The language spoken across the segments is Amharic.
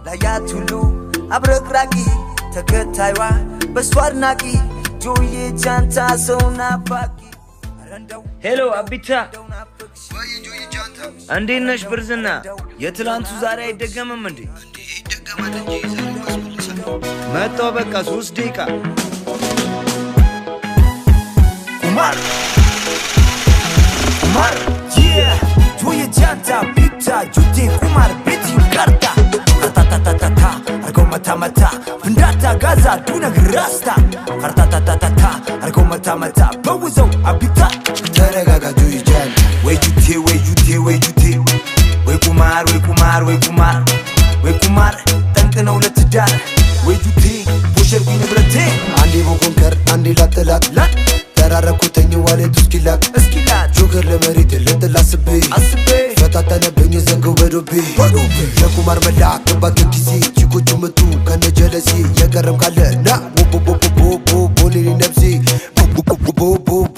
ላያት ሁሉ አብረቅራቂ ተከታይዋ በስዋርናቂ ጆዬ ጃንታ ሰውና ባቂ ሄሎ አቢታ እንዴት ነሽ ብርዝና የትላንቱ ዛሬ አይደገምም እንዴ ይደገማል እንጂ ዛሬ ማስመለሳለሁ መጣው በቃ 3 ደቂቃ ቁማር ጆዬ ጃንታ ቢታ ጁቴ ቁማር ቤቲ ካርታ ታታታታታ አርጎ መታ ፍንዳታ ጋዛ ዱነግ ራስታ ካርታታታታ አርጎ መታ በውዘው አቢታ ተረጋጋ ጆዬ ጃንታ ወይ ጁቴ ወይ ቁማር ጠንቅ ነው ለትዳር ወይ ጁቴ ቦሸርኩኝ ንብረቴ አንዴ በኮንከር አንዴ ላጥላት ተራረኩተኝ ዋሌት እስኪላት ጆከር ለመሬት ልጥላስቤ ፈታተነብኝ ዘንገው በዶቤ ለቁማር መላ ገባ ጊዜ ቺኮቹ መጡ ከነጀለሴ የቀረም ካለ ና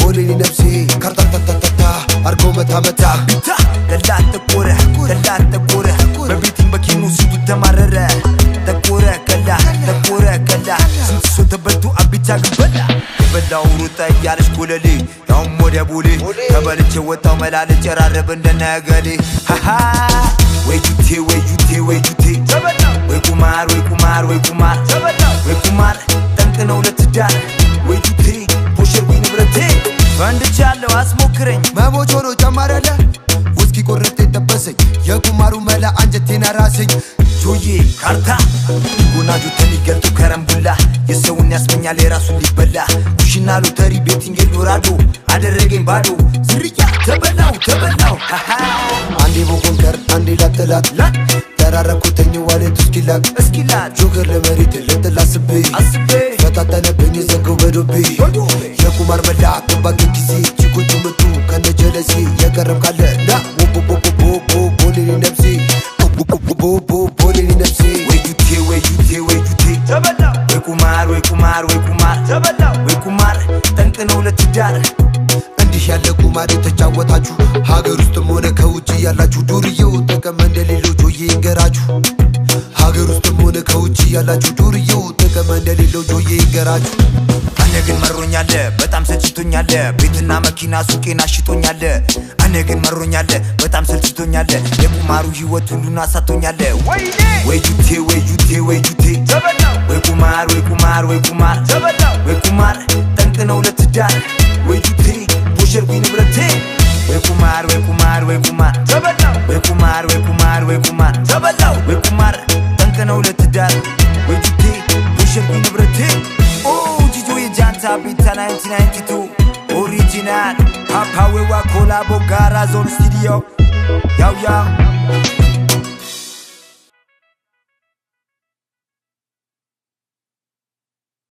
ቦሌኒ ነብሴ ካርታታታታ አርጎ መታ ቢታ ገላት ተቆረ በቤቲን በኪኑ ሲቱ ተማረረ ተቆረ ከላ ስንት ሰው ተበልቶ አቢታ ግበላ በላው ሩጣ ያለሽ ጎለሌ ያውም ወደ ቦሌ ተበልቼ ወጣው መላለ ጨራረብ እንደነገሌ ሃሃ ወይ ጁቴ ወይ ቁማር ጠንቅ ነው ለትዳር ወይ ጁቴ ቦሸርኩኝ ንብረቴ ፈንድቻለሁ አስሞክረኝ መሞቾሮ ጨማረለ ውስኪ ቆረጤ ጠበሰኝ የቁማሩ መላ አንጀቴን አራሰኝ ጆዬ ካርታ ጎናጁ ተኒገልጡ ከረምቡላ የሰውን ያስመኛል የራሱን ሊበላ ኩሽና ሎተሪ ቤቲንግ ዶራዶ አደረገኝ ባዶ ዝርያ ተበላው አንዴ በኮንከር አንዴ ላጥላት ተራረኩተኝ ዋሌት እስኪላት ጆከር ለመሬት ልጥላስቤ ፈታተነብኝ ዘንገው በዶቤ የቁማር መላ ገባ ጊዜ ቺኮቹ መጡ ከነጀለሴ የቀረም ካለ ና ቦሌኒ ነብሴ ወይ ጁቴ ወይ ቁማር ጠንቅ ነው ለትዳር እንዲህ ያለ ቁማር የተጫወታችሁ ሀገር ውስጥም ሆነ ከውጭ ያላችሁ ዱርዬው ጥቅም እንደሌለው ጆዬ ይንገራችሁ ሀገር ውስጥም ሆነ ከውጭ ያላችሁ ዱርዬው ጥቅም እንደሌለው ጆዬ ይንገራችሁ እኔ ግን መሮኛለ በጣም ሰልችቶኛለ ቤትና መኪና ሱቄን አሽጦኛለ እኔ ግን መሮኛለ በጣም ሰልችቶኛለ የቁማሩ ህይወት ሁሉን አሳቶኛለ ወይ ጁቴ ወይ ቁማር ጠንቅ ነው ለትዳር ወይ ጁቴ ቦሸርኩኝ ንብረቴ ወይ ቁማር ጠንቅ ነው ለትዳር ወይ ጁቴ ቦሸርኩኝ ንብረቴ ጆዬ ጃንታ ቢታ 1992 ኦሪጂናል ፓፓዌዋ ኮላቦ ጋራ ዞን ስቱዲዮ ያው